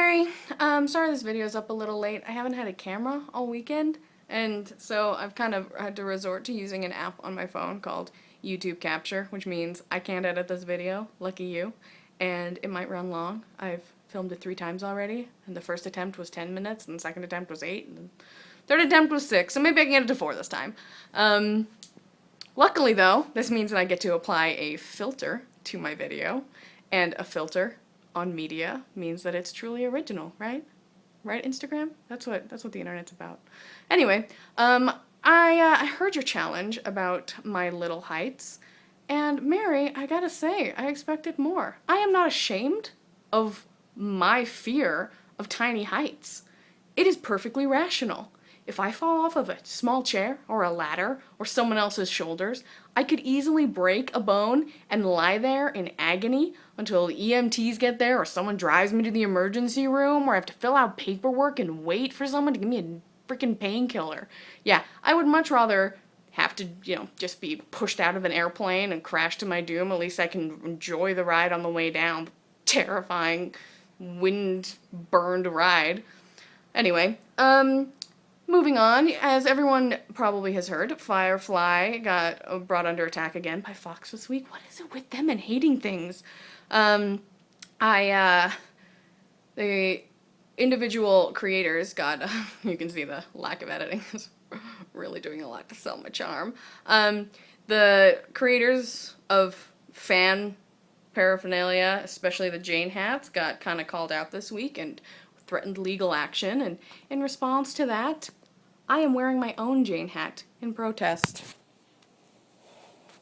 Mary. Sorry this video's up a little late. I haven't had a camera all weekend, and so I've kind of had to resort to using an app on my phone called YouTube Capture, which means I can't edit this video, lucky you, and it might run long. I've filmed it 3 times already, and the first attempt was 10 minutes, and the second attempt was 8, and the third attempt was 6, so maybe I can get it to 4 this time. Luckily though, this means that I get to apply a filter to my video, and a filter on media means that it's truly original, right? Right, Instagram? That's what the internet's about. Anyway, I heard your challenge about my little heights, and Mary, I gotta say, I expected more. I am not ashamed of my fear of tiny heights. It is perfectly rational. If I fall off of a small chair or a ladder or someone else's shoulders, I could easily break a bone and lie there in agony until the EMTs get there or someone drives me to the emergency room or I have to fill out paperwork and wait for someone to give me a freaking painkiller. Yeah, I would much rather have to, just be pushed out of an airplane and crash to my doom. At least I can enjoy the ride on the way down. Terrifying, wind-burned ride. Anyway, moving on, as everyone probably has heard, Firefly got brought under attack again by Fox this week. What is it with them and hating things? The individual creators got, you can see the lack of editing is really doing a lot to sell my charm. The creators of fan paraphernalia, especially the Jane hats, got kind of called out this week and threatened legal action, and in response to that, I am wearing my own Jane hat in protest.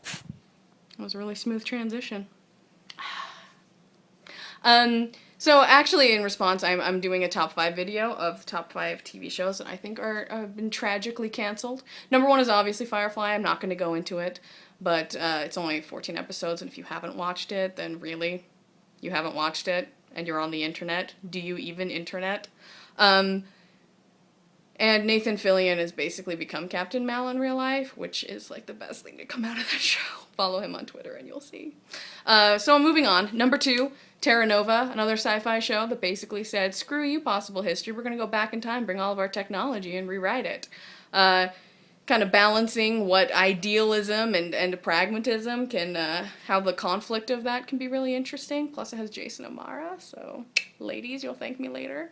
That was a really smooth transition. So actually in response, I'm doing a top 5 video of top 5 TV shows that I think have been tragically canceled. Number 1 is obviously Firefly. I'm not going to go into it, but it's only 14 episodes, and if you haven't watched it, then really, you haven't watched it, and you're on the internet. Do you even internet? And Nathan Fillion has basically become Captain Mal in real life, which is like the best thing to come out of that show. Follow him on Twitter and you'll see. So I'm moving on. Number 2, Terra Nova, another sci-fi show that basically said, screw you, possible history, we're going to go back in time, bring all of our technology and rewrite it. Kind of balancing what idealism and pragmatism can, how the conflict of that can be really interesting. Plus it has Jason O'Mara, so ladies, you'll thank me later.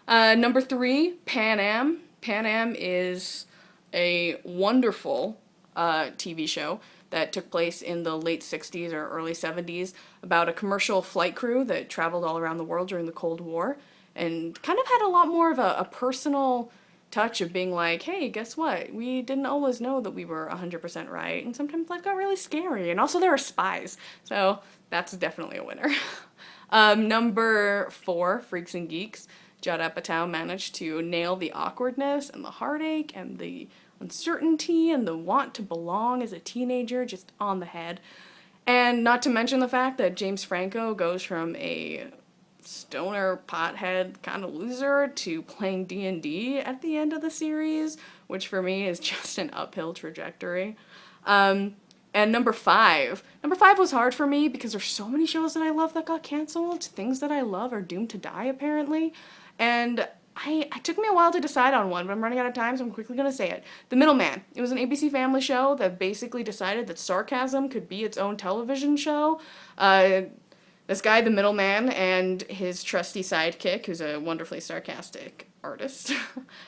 Number 3, Pan Am. Pan Am is a wonderful TV show that took place in the late 60s or early 70s about a commercial flight crew that traveled all around the world during the Cold War and kind of had a lot more of a personal touch of being like, hey, guess what? We didn't always know that we were 100% right, and sometimes life got really scary, and also there are spies, so that's definitely a winner. Number 4, Freaks and Geeks. Judd Apatow managed to nail the awkwardness and the heartache and the uncertainty and the want to belong as a teenager just on the head. And not to mention the fact that James Franco goes from a stoner pothead kind of loser to playing D&D at the end of the series, which for me is just an uphill trajectory. And number 5. Number 5 was hard for me because there's so many shows that I love that got canceled. Things that I love are doomed to die, apparently. And it took me a while to decide on one, but I'm running out of time, so I'm quickly going to say it. The Middleman. It was an ABC Family show that basically decided that sarcasm could be its own television show. This guy, the middleman, and his trusty sidekick, who's a wonderfully sarcastic artist,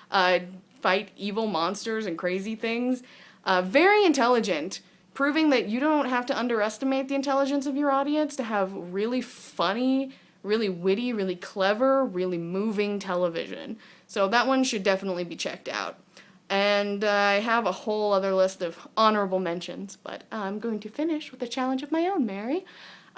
fight evil monsters and crazy things. Very intelligent, proving that you don't have to underestimate the intelligence of your audience to have really funny, really witty, really clever, really moving television. So that one should definitely be checked out. And I have a whole other list of honorable mentions, but I'm going to finish with a challenge of my own, Mary.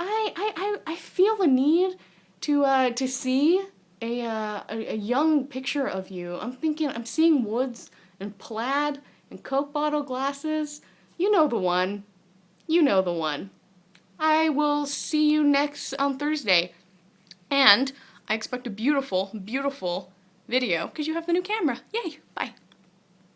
I feel the need to see a young picture of you. I'm seeing woods and plaid and Coke bottle glasses. You know the one. You know the one. I will see you next on Thursday. And I expect a beautiful, beautiful video because you have the new camera. Yay! Bye.